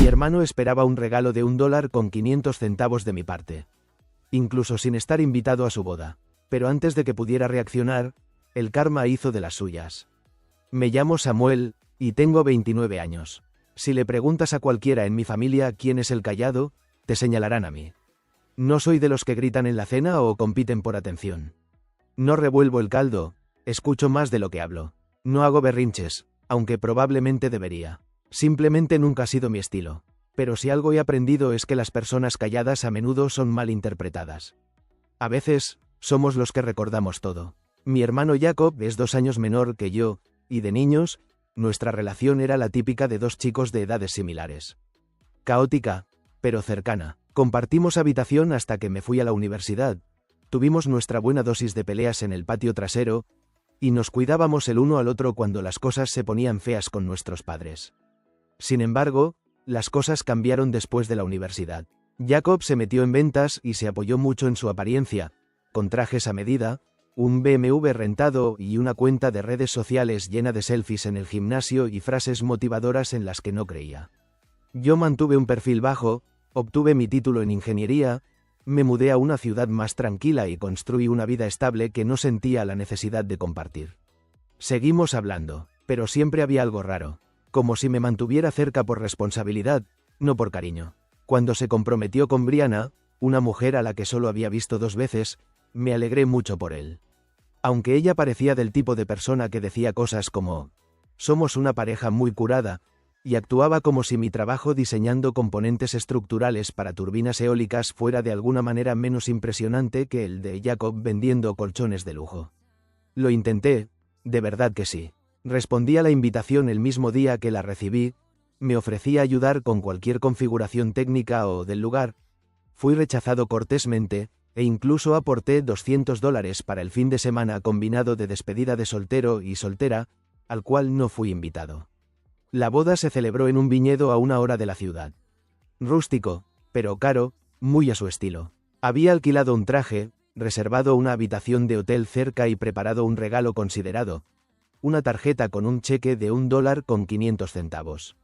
Mi hermano esperaba un regalo de $1.500 de mi parte. Incluso sin estar invitado a su boda. Pero antes de que pudiera reaccionar, el karma hizo de las suyas. Me llamo Samuel, y tengo 29 años. Si le preguntas a cualquiera en mi familia quién es el callado, te señalarán a mí. No soy de los que gritan en la cena o compiten por atención. No revuelvo el caldo, escucho más de lo que hablo. No hago berrinches, aunque probablemente debería. Simplemente nunca ha sido mi estilo. Pero si algo he aprendido es que las personas calladas a menudo son mal interpretadas. A veces, somos los que recordamos todo. Mi hermano Jacob es 2 años menor que yo, y de niños, nuestra relación era la típica de 2 chicos de edades similares. Caótica, pero cercana. Compartimos habitación hasta que me fui a la universidad. Tuvimos nuestra buena dosis de peleas en el patio trasero, y nos cuidábamos el uno al otro cuando las cosas se ponían feas con nuestros padres. Sin embargo, las cosas cambiaron después de la universidad. Jacob se metió en ventas y se apoyó mucho en su apariencia, con trajes a medida, un BMW rentado y una cuenta de redes sociales llena de selfies en el gimnasio y frases motivadoras en las que no creía. Yo mantuve un perfil bajo, obtuve mi título en ingeniería, me mudé a una ciudad más tranquila y construí una vida estable que no sentía la necesidad de compartir. Seguimos hablando, pero siempre había algo raro, como si me mantuviera cerca por responsabilidad, no por cariño. Cuando se comprometió con Brianna, una mujer a la que solo había visto 2 veces, me alegré mucho por él. Aunque ella parecía del tipo de persona que decía cosas como, somos una pareja muy curada, y actuaba como si mi trabajo diseñando componentes estructurales para turbinas eólicas fuera de alguna manera menos impresionante que el de Jacob vendiendo colchones de lujo. Lo intenté, de verdad que sí. Respondí a la invitación el mismo día que la recibí, me ofrecía ayudar con cualquier configuración técnica o del lugar. Fui rechazado cortésmente, e incluso aporté $200 para el fin de semana combinado de despedida de soltero y soltera, al cual no fui invitado. La boda se celebró en un viñedo a 1 hora de la ciudad. Rústico, pero caro, muy a su estilo. Había alquilado un traje, reservado una habitación de hotel cerca y preparado un regalo considerado, una tarjeta con un cheque de $1.500.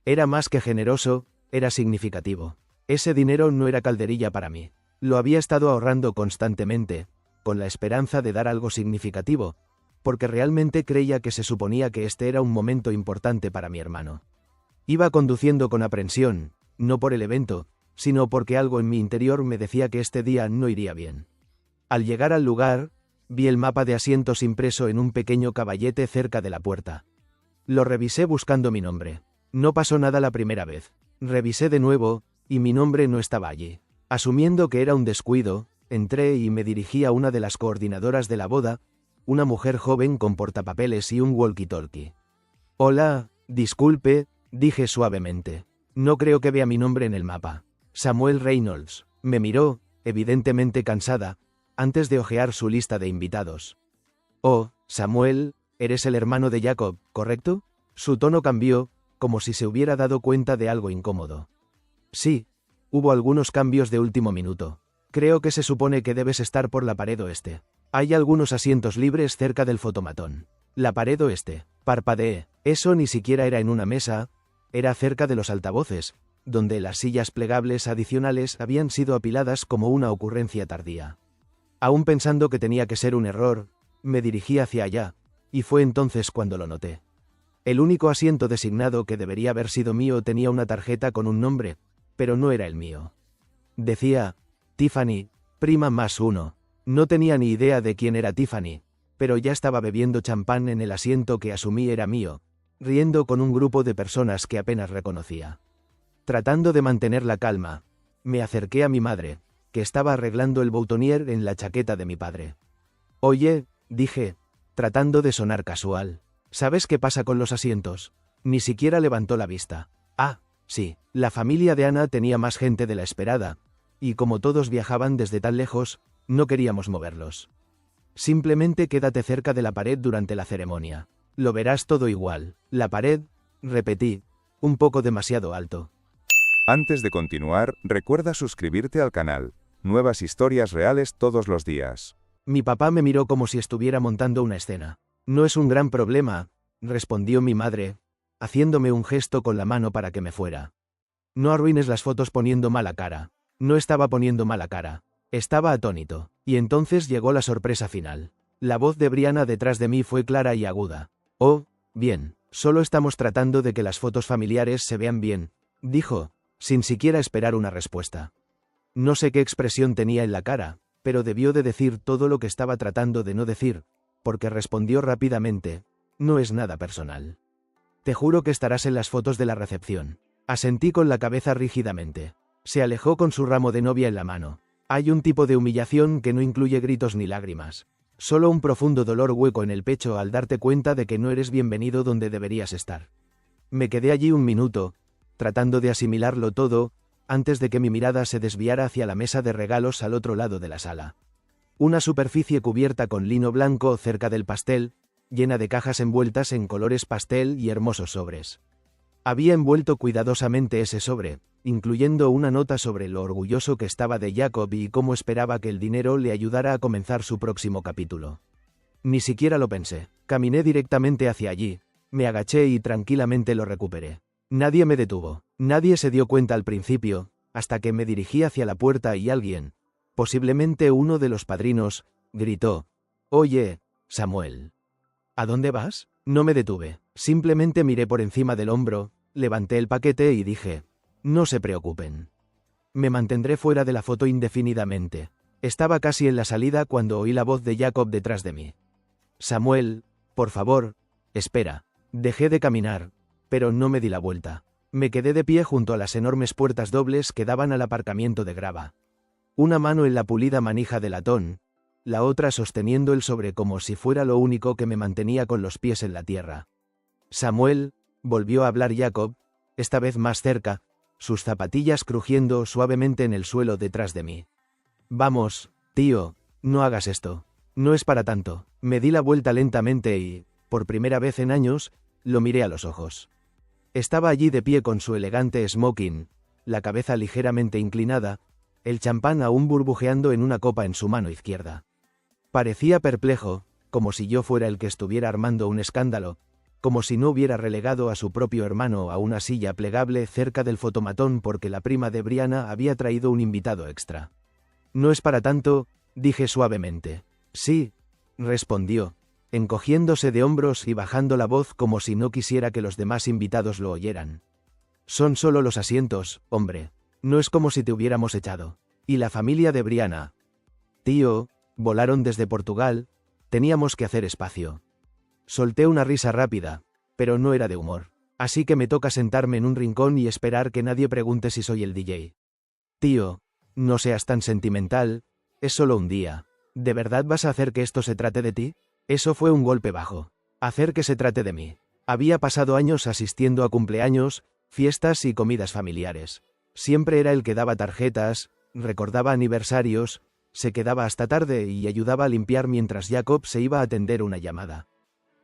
Era más que generoso, era significativo. Ese dinero no era calderilla para mí. Lo había estado ahorrando constantemente, con la esperanza de dar algo significativo, porque realmente creía que se suponía que este era un momento importante para mi hermano. Iba conduciendo con aprensión, no por el evento, sino porque algo en mi interior me decía que este día no iría bien. Al llegar al lugar, vi el mapa de asientos impreso en un pequeño caballete cerca de la puerta. Lo revisé buscando mi nombre. No pasó nada la primera vez. Revisé de nuevo, y mi nombre no estaba allí. Asumiendo que era un descuido, entré y me dirigí a una de las coordinadoras de la boda, una mujer joven con portapapeles y un walkie-talkie. Hola, disculpe, dije suavemente. No creo que vea mi nombre en el mapa. Samuel Reynolds. Me miró, evidentemente cansada, antes de hojear su lista de invitados. Oh, Samuel, eres el hermano de Jacob, ¿correcto? Su tono cambió, como si se hubiera dado cuenta de algo incómodo. Sí, hubo algunos cambios de último minuto. Creo que se supone que debes estar por la pared oeste. Hay algunos asientos libres cerca del fotomatón. La pared oeste. Parpadeé. Eso ni siquiera era en una mesa, era cerca de los altavoces, donde las sillas plegables adicionales habían sido apiladas como una ocurrencia tardía. Aún pensando que tenía que ser un error, me dirigí hacia allá, y fue entonces cuando lo noté. El único asiento designado que debería haber sido mío tenía una tarjeta con un nombre, pero no era el mío. Decía, Tiffany, prima +1. No tenía ni idea de quién era Tiffany, pero ya estaba bebiendo champán en el asiento que asumí era mío, riendo con un grupo de personas que apenas reconocía. Tratando de mantener la calma, me acerqué a mi madre, que estaba arreglando el boutonier en la chaqueta de mi padre. Oye, dije, tratando de sonar casual, ¿sabes qué pasa con los asientos? Ni siquiera levantó la vista. Ah, sí, la familia de Ana tenía más gente de la esperada, y como todos viajaban desde tan lejos, no queríamos moverlos. Simplemente quédate cerca de la pared durante la ceremonia. Lo verás todo igual. La pared, repetí, un poco demasiado alto. Antes de continuar, recuerda suscribirte al canal. Nuevas historias reales todos los días. Mi papá me miró como si estuviera montando una escena. No es un gran problema, respondió mi madre, haciéndome un gesto con la mano para que me fuera. No arruines las fotos poniendo mala cara. No estaba poniendo mala cara. Estaba atónito. Y entonces llegó la sorpresa final. La voz de Brianna detrás de mí fue clara y aguda. Oh, bien, solo estamos tratando de que las fotos familiares se vean bien, dijo, sin siquiera esperar una respuesta. No sé qué expresión tenía en la cara, pero debió de decir todo lo que estaba tratando de no decir, porque respondió rápidamente, no es nada personal. Te juro que estarás en las fotos de la recepción. Asentí con la cabeza rígidamente. Se alejó con su ramo de novia en la mano. Hay un tipo de humillación que no incluye gritos ni lágrimas. Solo un profundo dolor hueco en el pecho al darte cuenta de que no eres bienvenido donde deberías estar. Me quedé allí un minuto, tratando de asimilarlo todo, antes de que mi mirada se desviara hacia la mesa de regalos al otro lado de la sala. Una superficie cubierta con lino blanco cerca del pastel, llena de cajas envueltas en colores pastel y hermosos sobres. Había envuelto cuidadosamente ese sobre, incluyendo una nota sobre lo orgulloso que estaba de Jacob y cómo esperaba que el dinero le ayudara a comenzar su próximo capítulo. Ni siquiera lo pensé. Caminé directamente hacia allí, me agaché y tranquilamente lo recuperé. Nadie me detuvo. Nadie se dio cuenta al principio, hasta que me dirigí hacia la puerta y alguien, posiblemente uno de los padrinos, gritó: «Oye, Samuel. ¿A dónde vas?» No me detuve. Simplemente miré por encima del hombro, levanté el paquete y dije: «No se preocupen. Me mantendré fuera de la foto indefinidamente». Estaba casi en la salida cuando oí la voz de Jacob detrás de mí. «Samuel, por favor, espera». Dejé de caminar, pero no me di la vuelta. Me quedé de pie junto a las enormes puertas dobles que daban al aparcamiento de grava. Una mano en la pulida manija de latón, la otra sosteniendo el sobre como si fuera lo único que me mantenía con los pies en la tierra. «Samuel», volvió a hablar Jacob, esta vez más cerca, sus zapatillas crujiendo suavemente en el suelo detrás de mí. «Vamos, tío, no hagas esto. No es para tanto». Me di la vuelta lentamente y, por primera vez en años, lo miré a los ojos. Estaba allí de pie con su elegante smoking, la cabeza ligeramente inclinada, el champán aún burbujeando en una copa en su mano izquierda. Parecía perplejo, como si yo fuera el que estuviera armando un escándalo, como si no hubiera relegado a su propio hermano a una silla plegable cerca del fotomatón porque la prima de Brianna había traído un invitado extra. «No es para tanto», dije suavemente. «Sí», respondió, encogiéndose de hombros y bajando la voz como si no quisiera que los demás invitados lo oyeran. «Son solo los asientos, hombre. No es como si te hubiéramos echado. Y la familia de Brianna. Tío, volaron desde Portugal, teníamos que hacer espacio». Solté una risa rápida, pero no era de humor. Así que me toca sentarme en un rincón y esperar que nadie pregunte si soy el DJ. «Tío, no seas tan sentimental, es solo un día. ¿De verdad vas a hacer que esto se trate de ti?» Eso fue un golpe bajo. Hacer que se trate de mí. Había pasado años asistiendo a cumpleaños, fiestas y comidas familiares. Siempre era el que daba tarjetas, recordaba aniversarios, se quedaba hasta tarde y ayudaba a limpiar mientras Jacob se iba a atender una llamada.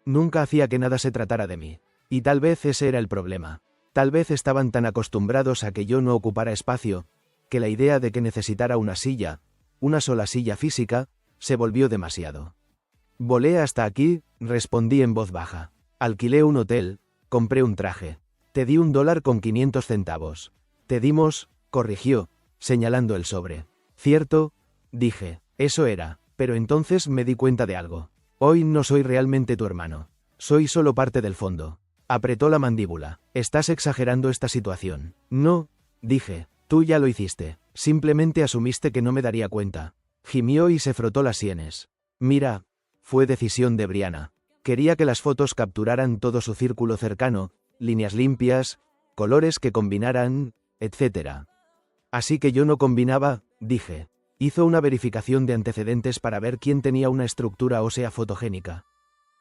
Nunca hacía que nada se tratara de mí. Y tal vez ese era el problema. Tal vez estaban tan acostumbrados a que yo no ocupara espacio, que la idea de que necesitara una silla, una sola silla física, se volvió demasiado. «Volé hasta aquí», respondí en voz baja. «Alquilé un hotel, compré un traje. Te di $1.500. Te dimos», corrigió, señalando el sobre. «Cierto», dije. «Eso era, pero entonces me di cuenta de algo. Hoy no soy realmente tu hermano. Soy solo parte del fondo». Apretó la mandíbula. «Estás exagerando esta situación». «No», dije. «Tú ya lo hiciste. Simplemente asumiste que no me daría cuenta». Gimió y se frotó las sienes. «Mira». Fue decisión de Brianna. Quería que las fotos capturaran todo su círculo cercano, líneas limpias, colores que combinaran, etc. Así que yo no combinaba, dije. Hizo una verificación de antecedentes para ver quién tenía una estructura ósea fotogénica.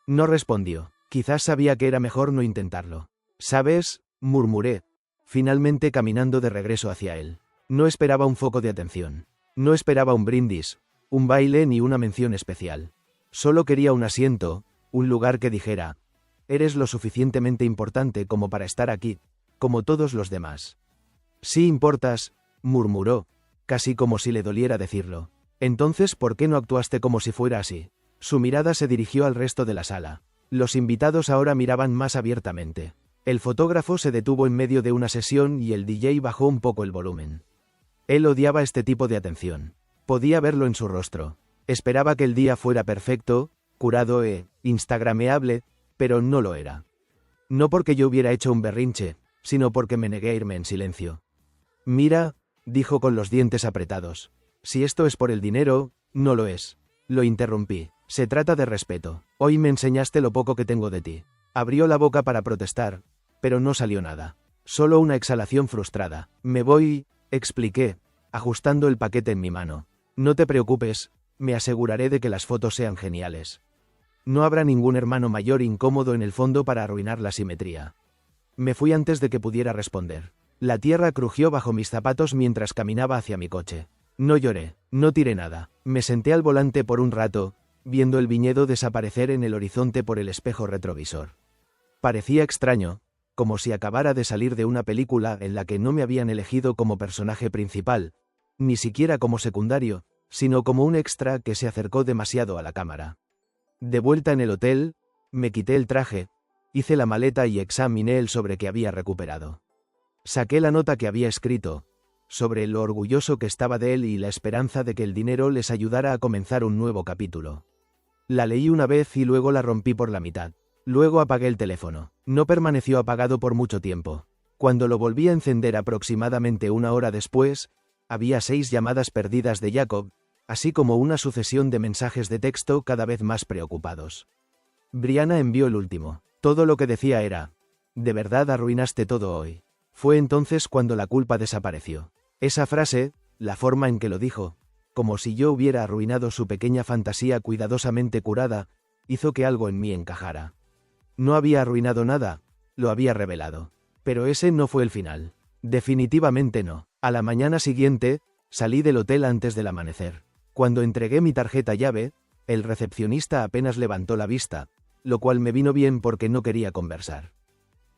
No respondió. Quizás sabía que era mejor no intentarlo. «¿Sabes?», murmuré, finalmente caminando de regreso hacia él. No esperaba un foco de atención. No esperaba un brindis, un baile ni una mención especial. Solo quería un asiento, un lugar que dijera: «Eres lo suficientemente importante como para estar aquí, como todos los demás». «Sí importas», murmuró, casi como si le doliera decirlo. «Entonces, ¿por qué no actuaste como si fuera así?» Su mirada se dirigió al resto de la sala. Los invitados ahora miraban más abiertamente. El fotógrafo se detuvo en medio de una sesión y el DJ bajó un poco el volumen. Él odiaba este tipo de atención. Podía verlo en su rostro. Esperaba que el día fuera perfecto, curado e instagrameable, pero no lo era. No porque yo hubiera hecho un berrinche, sino porque me negué a irme en silencio. Mira, dijo con los dientes apretados. Si esto es por el dinero, no lo es. Lo interrumpí. Se trata de respeto. Hoy me enseñaste lo poco que tengo de ti. Abrió la boca para protestar, pero no salió nada. Solo una exhalación frustrada. Me voy, expliqué, ajustando el paquete en mi mano. No te preocupes, me aseguraré de que las fotos sean geniales. No habrá ningún hermano mayor incómodo en el fondo para arruinar la simetría. Me fui antes de que pudiera responder. La tierra crujió bajo mis zapatos mientras caminaba hacia mi coche. No lloré, no tiré nada. Me senté al volante por un rato, viendo el viñedo desaparecer en el horizonte por el espejo retrovisor. Parecía extraño, como si acabara de salir de una película en la que no me habían elegido como personaje principal, ni siquiera como secundario, sino como un extra que se acercó demasiado a la cámara. De vuelta en el hotel, me quité el traje, hice la maleta y examiné el sobre que había recuperado. Saqué la nota que había escrito, sobre lo orgulloso que estaba de él y la esperanza de que el dinero les ayudara a comenzar un nuevo capítulo. La leí una vez y luego la rompí por la mitad. Luego apagué el teléfono. No permaneció apagado por mucho tiempo. Cuando lo volví a encender aproximadamente una hora después, había 6 llamadas perdidas de Jacob, así como una sucesión de mensajes de texto cada vez más preocupados. Brianna envió el último. Todo lo que decía era: «¿De verdad arruinaste todo hoy?». Fue entonces cuando la culpa desapareció. Esa frase, la forma en que lo dijo, como si yo hubiera arruinado su pequeña fantasía cuidadosamente curada, hizo que algo en mí encajara. No había arruinado nada, lo había revelado. Pero ese no fue el final. Definitivamente no. A la mañana siguiente, salí del hotel antes del amanecer. Cuando entregué mi tarjeta llave, el recepcionista apenas levantó la vista, lo cual me vino bien porque no quería conversar.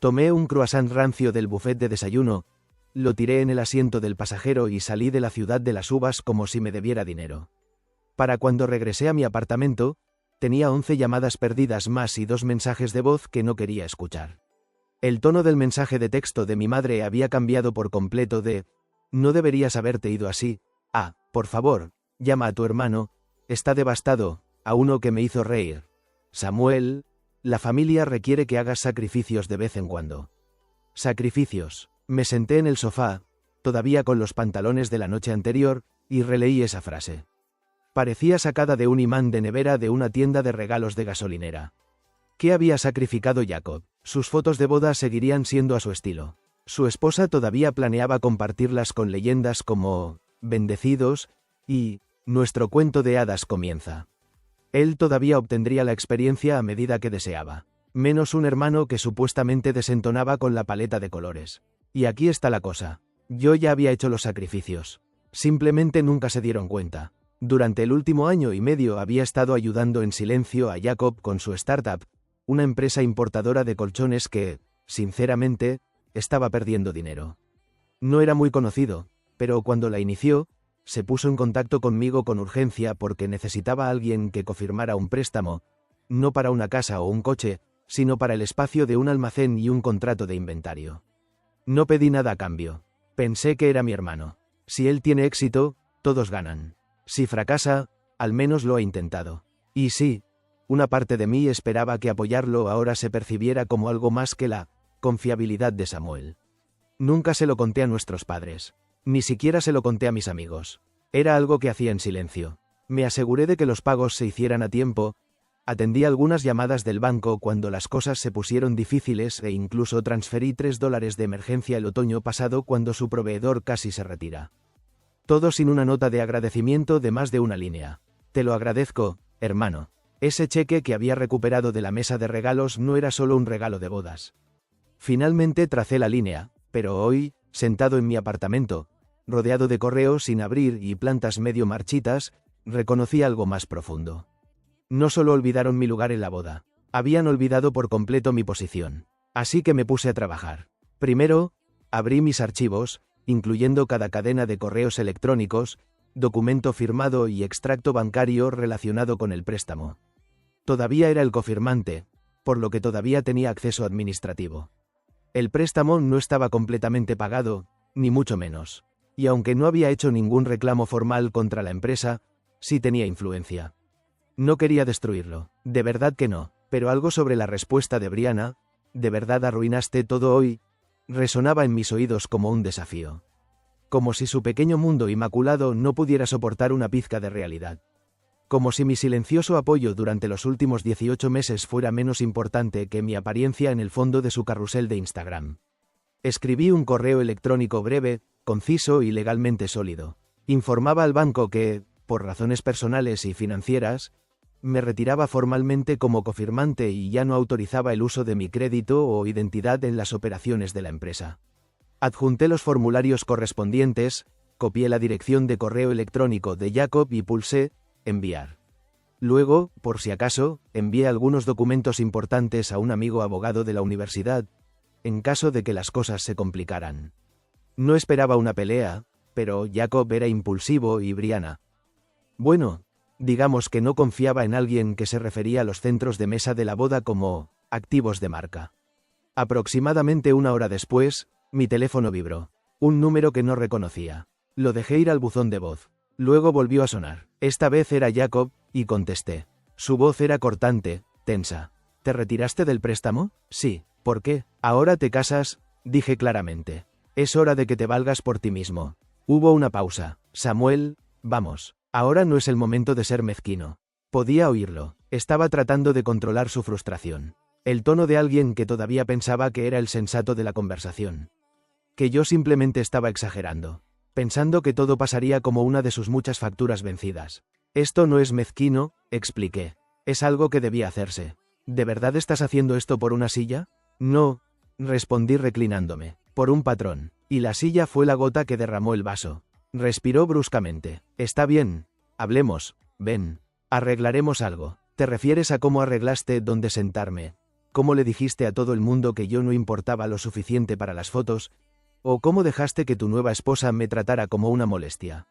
Tomé un croissant rancio del buffet de desayuno, lo tiré en el asiento del pasajero y salí de la ciudad de las uvas como si me debiera dinero. Para cuando regresé a mi apartamento, tenía 11 llamadas perdidas más y 2 mensajes de voz que no quería escuchar. El tono del mensaje de texto de mi madre había cambiado por completo de: «No deberías haberte ido así», a: «Por favor, llama a tu hermano, está devastado», a uno que me hizo reír: «Samuel, la familia requiere que hagas sacrificios de vez en cuando». Sacrificios. Me senté en el sofá, todavía con los pantalones de la noche anterior, y releí esa frase. Parecía sacada de un imán de nevera de una tienda de regalos de gasolinera. ¿Qué había sacrificado Jacob? Sus fotos de boda seguirían siendo a su estilo. Su esposa todavía planeaba compartirlas con leyendas como «Bendecidos» y «Nuestro cuento de hadas comienza». Él todavía obtendría la experiencia a medida que deseaba. Menos un hermano que supuestamente desentonaba con la paleta de colores. Y aquí está la cosa. Yo ya había hecho los sacrificios. Simplemente nunca se dieron cuenta. Durante el último año y medio había estado ayudando en silencio a Jacob con su startup, una empresa importadora de colchones que, sinceramente, estaba perdiendo dinero. No era muy conocido, pero cuando la inició, se puso en contacto conmigo con urgencia porque necesitaba a alguien que confirmara un préstamo, no para una casa o un coche, sino para el espacio de un almacén y un contrato de inventario. No pedí nada a cambio. Pensé que era mi hermano. Si él tiene éxito, todos ganan. Si fracasa, al menos lo ha intentado. Y sí, una parte de mí esperaba que apoyarlo ahora se percibiera como algo más que la confiabilidad de Samuel. Nunca se lo conté a nuestros padres. Ni siquiera se lo conté a mis amigos. Era algo que hacía en silencio. Me aseguré de que los pagos se hicieran a tiempo. Atendí algunas llamadas del banco cuando las cosas se pusieron difíciles e incluso transferí $3 de emergencia el otoño pasado cuando su proveedor casi se retira. Todo sin una nota de agradecimiento de más de una línea. Te lo agradezco, hermano. Ese cheque que había recuperado de la mesa de regalos no era solo un regalo de bodas. Finalmente tracé la línea, pero hoy, sentado en mi apartamento, rodeado de correos sin abrir y plantas medio marchitas, reconocí algo más profundo. No solo olvidaron mi lugar en la boda, habían olvidado por completo mi posición. Así que me puse a trabajar. Primero, abrí mis archivos, incluyendo cada cadena de correos electrónicos, documento firmado y extracto bancario relacionado con el préstamo. Todavía era el cofirmante, por lo que todavía tenía acceso administrativo. El préstamo no estaba completamente pagado, ni mucho menos. Y aunque no había hecho ningún reclamo formal contra la empresa, sí tenía influencia. No quería destruirlo, de verdad que no, pero algo sobre la respuesta de Brianna, ¿de verdad arruinaste todo hoy?, resonaba en mis oídos como un desafío. Como si su pequeño mundo inmaculado no pudiera soportar una pizca de realidad. Como si mi silencioso apoyo durante los últimos 18 meses fuera menos importante que mi apariencia en el fondo de su carrusel de Instagram. Escribí un correo electrónico breve, conciso y legalmente sólido. Informaba al banco que, por razones personales y financieras, me retiraba formalmente como cofirmante y ya no autorizaba el uso de mi crédito o identidad en las operaciones de la empresa. Adjunté los formularios correspondientes, copié la dirección de correo electrónico de Jacob y pulsé «Enviar». Luego, por si acaso, envié algunos documentos importantes a un amigo abogado de la universidad, en caso de que las cosas se complicaran. No esperaba una pelea, pero Jacob era impulsivo y Brianna. Bueno, digamos que no confiaba en alguien que se refería a los centros de mesa de la boda como activos de marca. Aproximadamente una hora después, mi teléfono vibró. Un número que no reconocía. Lo dejé ir al buzón de voz. Luego volvió a sonar. Esta vez era Jacob, y contesté. Su voz era cortante, tensa. ¿Te retiraste del préstamo? Sí. ¿Por qué? Ahora te casas, dije claramente. Es hora de que te valgas por ti mismo. Hubo una pausa. Samuel, vamos. Ahora no es el momento de ser mezquino. Podía oírlo. Estaba tratando de controlar su frustración. El tono de alguien que todavía pensaba que era el sensato de la conversación. Que yo simplemente estaba exagerando. Pensando que todo pasaría como una de sus muchas facturas vencidas. Esto no es mezquino, expliqué. Es algo que debía hacerse. ¿De verdad estás haciendo esto por una silla? No, respondí reclinándome. Por un patrón. Y la silla fue la gota que derramó el vaso. Respiró bruscamente. Está bien. Hablemos. Ven. Arreglaremos algo. ¿Te refieres a cómo arreglaste dónde sentarme? ¿Cómo le dijiste a todo el mundo que yo no importaba lo suficiente para las fotos? ¿O cómo dejaste que tu nueva esposa me tratara como una molestia?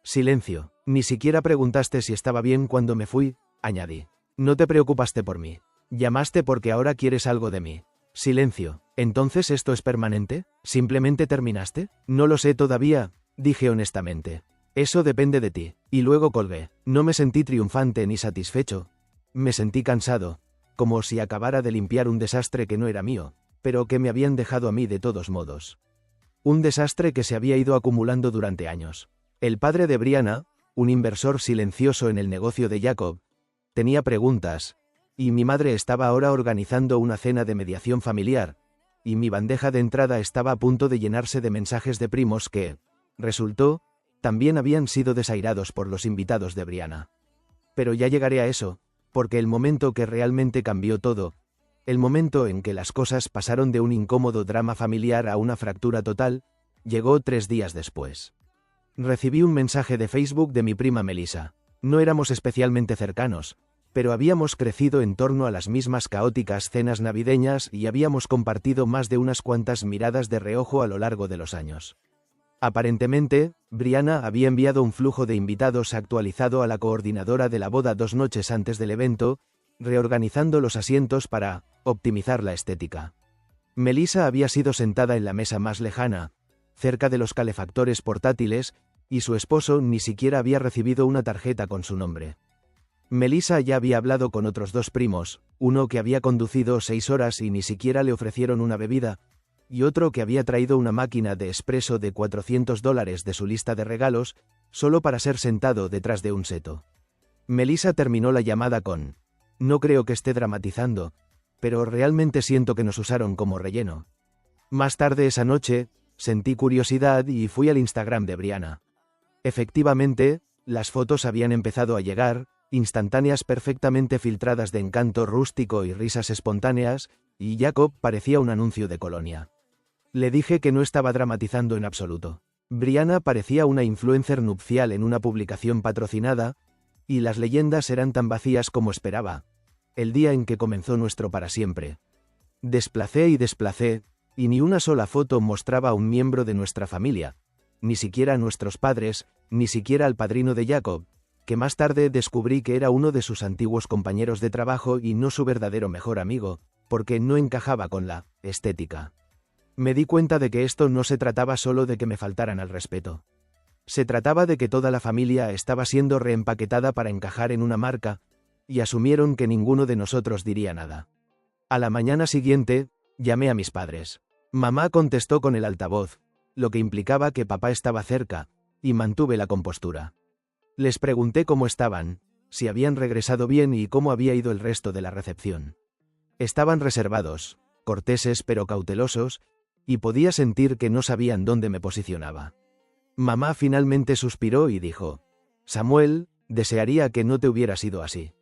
Silencio. Ni siquiera preguntaste si estaba bien cuando me fui, añadí. No te preocupaste por mí. Llamaste porque ahora quieres algo de mí. Silencio. ¿Entonces esto es permanente? ¿Simplemente terminaste? No lo sé todavía, dije honestamente. Eso depende de ti. Y luego colgué. No me sentí triunfante ni satisfecho. Me sentí cansado, como si acabara de limpiar un desastre que no era mío, pero que me habían dejado a mí de todos modos. Un desastre que se había ido acumulando durante años. El padre de Brianna, un inversor silencioso en el negocio de Jacob, tenía preguntas, y mi madre estaba ahora organizando una cena de mediación familiar, y mi bandeja de entrada estaba a punto de llenarse de mensajes de primos que, resultó, también habían sido desairados por los invitados de Brianna. Pero ya llegaré a eso, porque el momento que realmente cambió todo, el momento en que las cosas pasaron de un incómodo drama familiar a una fractura total, llegó 3 días después. Recibí un mensaje de Facebook de mi prima Melissa. No éramos especialmente cercanos, pero habíamos crecido en torno a las mismas caóticas cenas navideñas y habíamos compartido más de unas cuantas miradas de reojo a lo largo de los años. Aparentemente, Brianna había enviado un flujo de invitados actualizado a la coordinadora de la boda 2 noches antes del evento, reorganizando los asientos para optimizar la estética. Melissa había sido sentada en la mesa más lejana, cerca de los calefactores portátiles, y su esposo ni siquiera había recibido una tarjeta con su nombre. Melissa ya había hablado con otros 2 primos, uno que había conducido 6 horas y ni siquiera le ofrecieron una bebida, y otro que había traído una máquina de espresso de $400 de su lista de regalos, solo para ser sentado detrás de un seto. Melissa terminó la llamada con: «No creo que esté dramatizando, pero realmente siento que nos usaron como relleno». Más tarde esa noche, sentí curiosidad y fui al Instagram de Brianna. Efectivamente, las fotos habían empezado a llegar, instantáneas perfectamente filtradas de encanto rústico y risas espontáneas, y Jacob parecía un anuncio de colonia. Le dije que no estaba dramatizando en absoluto. Brianna parecía una influencer nupcial en una publicación patrocinada, y las leyendas eran tan vacías como esperaba. El día en que comenzó nuestro para siempre. Desplacé y desplacé, y ni una sola foto mostraba a un miembro de nuestra familia, ni siquiera a nuestros padres, ni siquiera al padrino de Jacob, que más tarde descubrí que era uno de sus antiguos compañeros de trabajo y no su verdadero mejor amigo, porque no encajaba con la estética. Me di cuenta de que esto no se trataba solo de que me faltaran al respeto. Se trataba de que toda la familia estaba siendo reempaquetada para encajar en una marca, y asumieron que ninguno de nosotros diría nada. A la mañana siguiente, llamé a mis padres. Mamá contestó con el altavoz, lo que implicaba que papá estaba cerca, y mantuve la compostura. Les pregunté cómo estaban, si habían regresado bien y cómo había ido el resto de la recepción. Estaban reservados, corteses pero cautelosos, y podía sentir que no sabían dónde me posicionaba. Mamá finalmente suspiró y dijo: Samuel, desearía que no te hubieras ido así.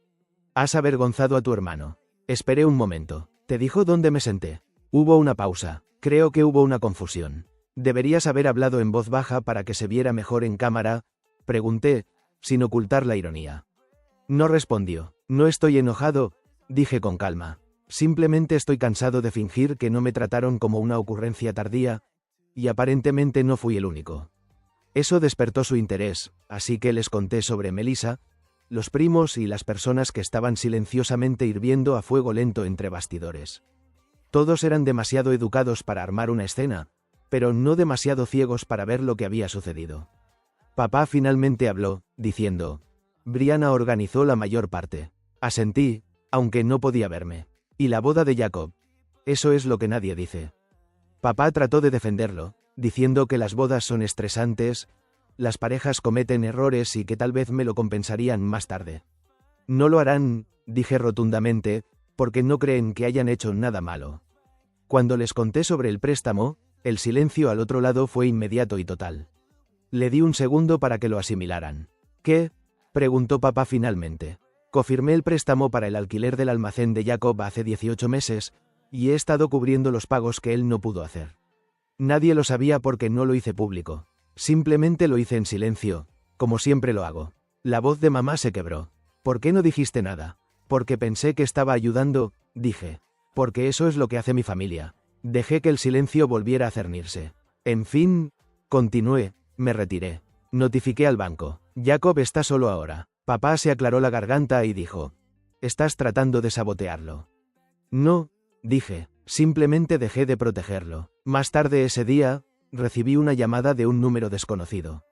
Has avergonzado a tu hermano. Esperé un momento. ¿Te dijo dónde me senté? Hubo una pausa. Creo que hubo una confusión. Deberías haber hablado en voz baja para que se viera mejor en cámara, pregunté, sin ocultar la ironía. No respondió. No estoy enojado, dije con calma. Simplemente estoy cansado de fingir que no me trataron como una ocurrencia tardía, y aparentemente no fui el único. Eso despertó su interés, así que les conté sobre Melissa, los primos y las personas que estaban silenciosamente hirviendo a fuego lento entre bastidores. Todos eran demasiado educados para armar una escena, pero no demasiado ciegos para ver lo que había sucedido. Papá finalmente habló, diciendo: Brianna organizó la mayor parte. Asentí, aunque no podía verme. Y la boda de Jacob. Eso es lo que nadie dice. Papá trató de defenderlo, diciendo que las bodas son estresantes, las parejas cometen errores y que tal vez me lo compensarían más tarde. No lo harán, dije rotundamente, porque no creen que hayan hecho nada malo. Cuando les conté sobre el préstamo, el silencio al otro lado fue inmediato y total. Le di un segundo para que lo asimilaran. ¿Qué?, preguntó papá finalmente. Confirmé el préstamo para el alquiler del almacén de Jacob hace 18 meses, y he estado cubriendo los pagos que él no pudo hacer. Nadie lo sabía porque no lo hice público. Simplemente lo hice en silencio, como siempre lo hago. La voz de mamá se quebró. ¿Por qué no dijiste nada? Porque pensé que estaba ayudando, dije. Porque eso es lo que hace mi familia. Dejé que el silencio volviera a cernirse. En fin, continué, me retiré. Notifiqué al banco. Jacob está solo ahora. Papá se aclaró la garganta y dijo: ¿Estás tratando de sabotearlo? No, dije, simplemente dejé de protegerlo. Más tarde ese día, recibí una llamada de un número desconocido.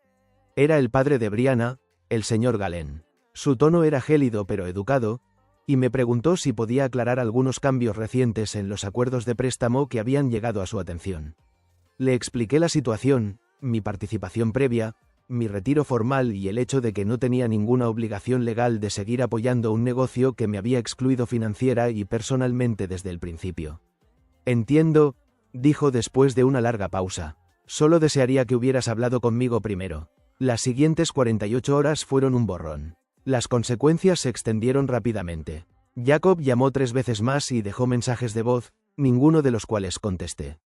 Era el padre de Brianna, el señor Galen. Su tono era gélido pero educado, y me preguntó si podía aclarar algunos cambios recientes en los acuerdos de préstamo que habían llegado a su atención. Le expliqué la situación, mi participación previa, mi retiro formal y el hecho de que no tenía ninguna obligación legal de seguir apoyando un negocio que me había excluido financiera y personalmente desde el principio. Entiendo, dijo después de una larga pausa. Solo desearía que hubieras hablado conmigo primero. Las siguientes 48 horas fueron un borrón. Las consecuencias se extendieron rápidamente. Jacob llamó 3 veces más y dejó mensajes de voz, ninguno de los cuales contesté.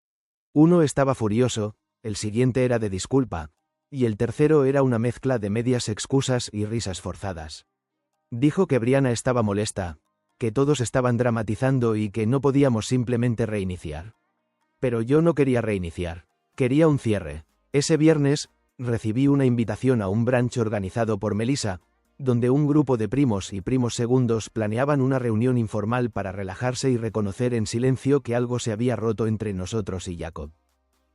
Uno estaba furioso, el siguiente era de disculpa, y el tercero era una mezcla de medias excusas y risas forzadas. Dijo que Brianna estaba molesta, que todos estaban dramatizando y que no podíamos simplemente reiniciar. Pero yo no quería reiniciar. Quería un cierre. Ese viernes, recibí una invitación a un brunch organizado por Melissa, donde un grupo de primos y primos segundos planeaban una reunión informal para relajarse y reconocer en silencio que algo se había roto entre nosotros y Jacob.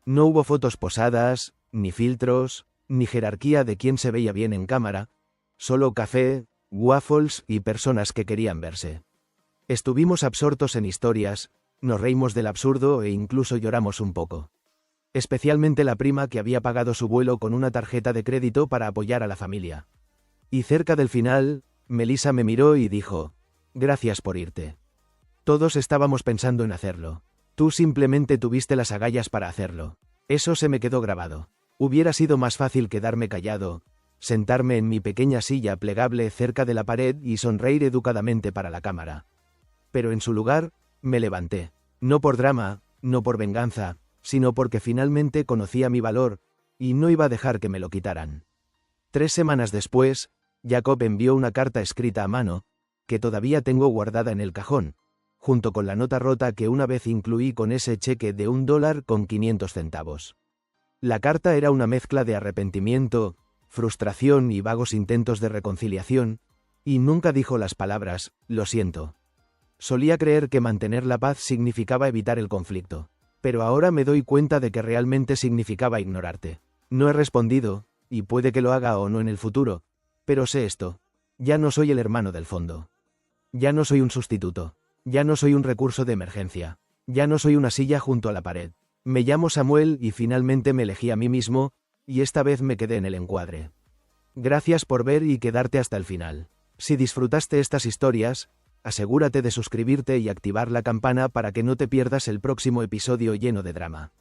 No hubo fotos posadas, ni filtros, ni jerarquía de quién se veía bien en cámara, solo café, waffles y personas que querían verse. Estuvimos absortos en historias, nos reímos del absurdo e incluso lloramos un poco. Especialmente la prima que había pagado su vuelo con una tarjeta de crédito para apoyar a la familia. Y cerca del final, Melissa me miró y dijo: «Gracias por irte. Todos estábamos pensando en hacerlo. Tú simplemente tuviste las agallas para hacerlo». Eso se me quedó grabado. Hubiera sido más fácil quedarme callado, sentarme en mi pequeña silla plegable cerca de la pared y sonreír educadamente para la cámara. Pero en su lugar, me levanté. No por drama, no por venganza, sino porque finalmente conocía mi valor, y no iba a dejar que me lo quitaran. 3 semanas después, Jacob envió una carta escrita a mano, que todavía tengo guardada en el cajón, junto con la nota rota que una vez incluí con ese cheque de $1.500. La carta era una mezcla de arrepentimiento, frustración y vagos intentos de reconciliación, y nunca dijo las palabras «lo siento». Solía creer que mantener la paz significaba evitar el conflicto. Pero ahora me doy cuenta de que realmente significaba ignorarte. No he respondido, y puede que lo haga o no en el futuro, pero sé esto. Ya no soy el hermano del fondo. Ya no soy un sustituto. Ya no soy un recurso de emergencia. Ya no soy una silla junto a la pared. Me llamo Samuel y finalmente me elegí a mí mismo, y esta vez me quedé en el encuadre. Gracias por ver y quedarte hasta el final. Si disfrutaste estas historias, asegúrate de suscribirte y activar la campana para que no te pierdas el próximo episodio lleno de drama.